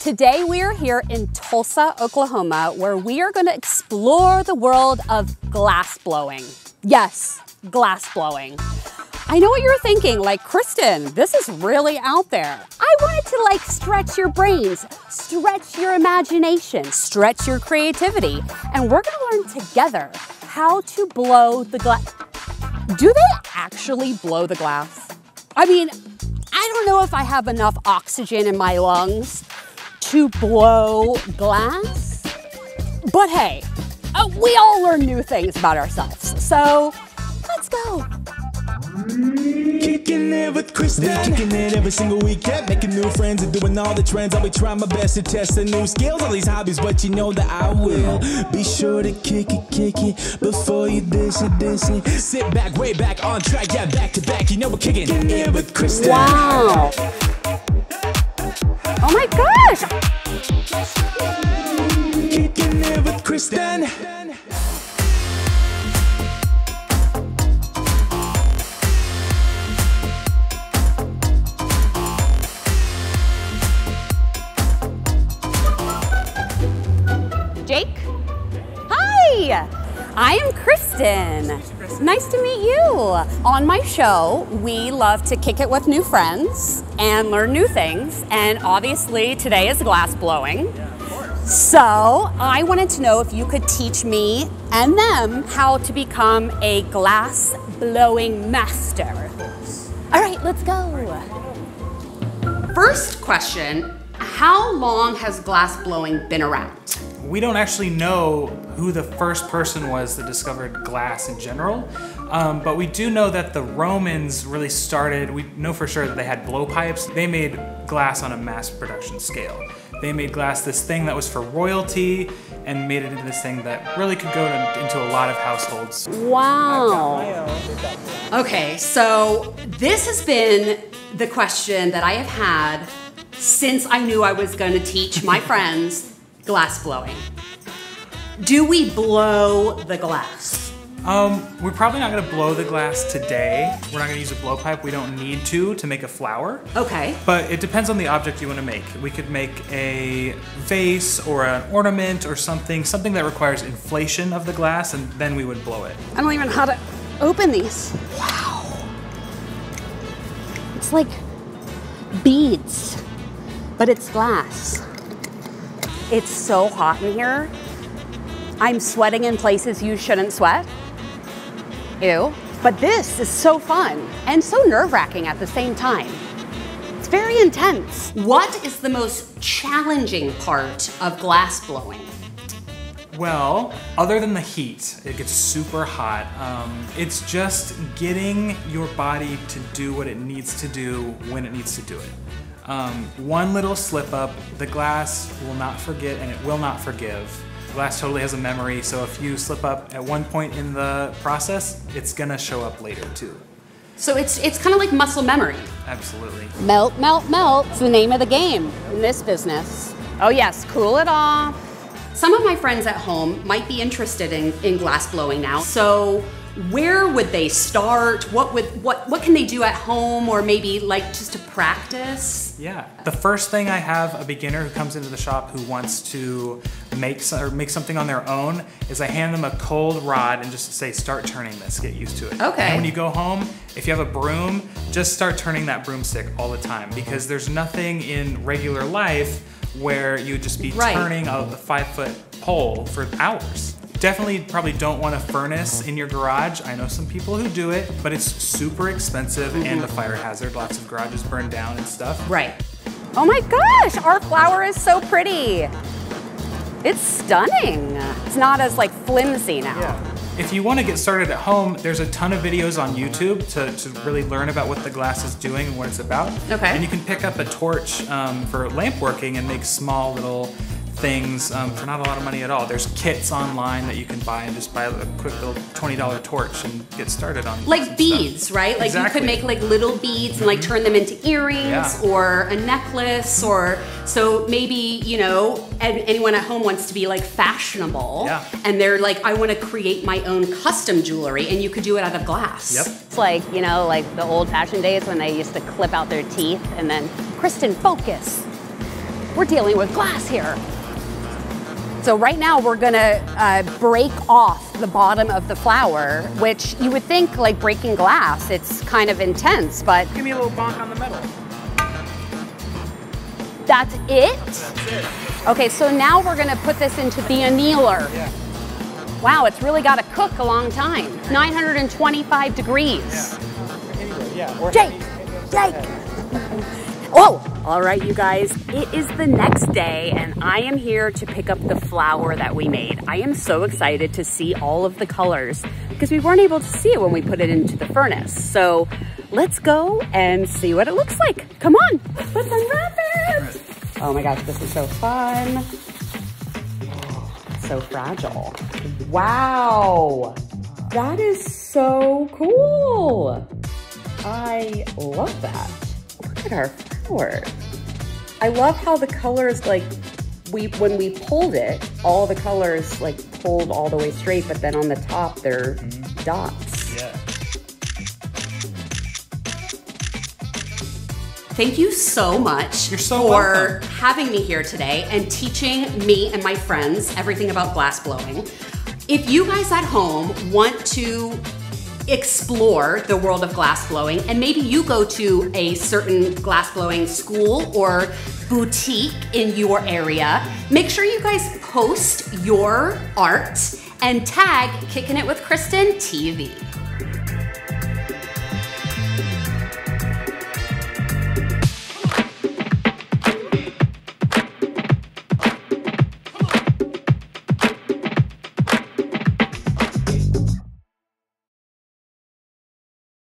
Today we are here in Tulsa, Oklahoma, where we are going to explore the world of glass blowing. Yes, glass blowing. I know what you're thinking, like, Kristin, this is really out there. I wanted to like stretch your brains, stretch your imagination, stretch your creativity, and we're gonna learn together how to blow the glass. Do they actually blow the glass? I mean, I don't know if I have enough oxygen in my lungs to blow glass, but hey, we all learn new things about ourselves, so let's go. Kicking it with Kristin, kicking it every single weekend, making new friends and doing all the trends. I'll be trying my best to test the new skills, all these hobbies, but you know that I will. Be sure to kick it before you dish it. Sit back, way back on track, yeah, back to back. You know we're kicking it with Kristin. Wow! Oh my gosh! Kicking it with Kristin. Jake? Hi! I am Kristin. Nice to meet you. On my show, we love to kick it with new friends and learn new things. And obviously, today is glass blowing. Yeah, of course. So I wanted to know if you could teach me and them how to become a glass blowing master. All right, let's go. First question, how long has glass blowing been around? We don't actually know who the first person was that discovered glass in general, but we do know that the Romans really started, we know for sure that they had blowpipes. They made glass on a mass production scale. They made glass this thing that was for royalty and made it into this thing that really could go into a lot of households. Wow. Okay, so this has been the question that I have had since I knew I was going to teach my friends glass blowing. Do we blow the glass? We're probably not gonna blow the glass today. We're not gonna use a blowpipe. We don't need to make a flower. Okay. But it depends on the object you wanna make. We could make a vase or an ornament or something that requires inflation of the glass, and then we would blow it. I don't even know how to open these. Wow. It's like beads, but it's glass. It's so hot in here. I'm sweating in places you shouldn't sweat. Ew. But this is so fun and so nerve-wracking at the same time. It's very intense. What is the most challenging part of glass blowing? Well, other than the heat, it gets super hot. It's just getting your body to do what it needs to do when it needs to do it. One little slip up, the glass will not forget and it will not forgive. The glass totally has a memory, so if you slip up at one point in the process, it's gonna show up later too. So it's kind of like muscle memory. Absolutely. Melt, melt, melt. It's the name of the game in this business. Oh yes, cool it off. Some of my friends at home might be interested in glass blowing now. So where would they start? What can they do at home, or maybe like just to practice? Yeah, the first thing I have a beginner who comes into the shop who wants to make something on their own is I hand them a cold rod and just say, start turning this, get used to it. Okay. And when you go home, if you have a broom, just start turning that broomstick all the time, because there's nothing in regular life where you'd just be turning a 5-foot pole for hours. Definitely probably don't want a furnace in your garage. I know some people who do it, but it's super expensive and a fire hazard. Lots of garages burn down and stuff. Right. Oh my gosh, our flower is so pretty. It's stunning. It's not as like flimsy now. Yeah. If you want to get started at home, there's a ton of videos on YouTube to really learn about what the glass is doing and what it's about. Okay. And you can pick up a torch for lamp working and make small little things for not a lot of money at all. There's kits online that you can buy and just buy a quick little $20 torch and get started on like beads, stuff. Right? Like exactly. you could make like little beads and like turn them into earrings or a necklace, or so maybe, you know, anyone at home wants to be like fashionable and they're like, I want to create my own custom jewelry, and you could do it out of glass. Yep. It's like, you know, like the old fashioned days when they used to clip out their teeth and then, Kristin, focus. we're dealing with glass here. So right now we're gonna break off the bottom of the flower, which you would think like breaking glass, it's kind of intense, but. Give me a little bonk on the metal. That's it? That's it. Okay, so now we're gonna put this into the annealer. Yeah. Wow, it's really gotta cook a long time. 925 degrees. Yeah. Anyway, yeah. Jake! Oh, all right, you guys, it is the next day and I am here to pick up the flower that we made. I am so excited to see all of the colors because we weren't able to see it when we put it into the furnace. So let's go and see what it looks like. Come on, let's unwrap it. Oh my gosh, this is so fun. So fragile. Wow, that is so cool. I love that. Look at our flower. I love how the colors, like, when we pulled it, all the colors like pulled all the way straight, but then on the top they're dots. Yeah. Thank you so much so for welcome. having me here today and teaching me and my friends everything about glass blowing. If you guys at home want to explore the world of glass blowing, and maybe you go to a certain glass blowing school or boutique in your area, make sure you guys post your art and tag Kickin' It with Kristin TV.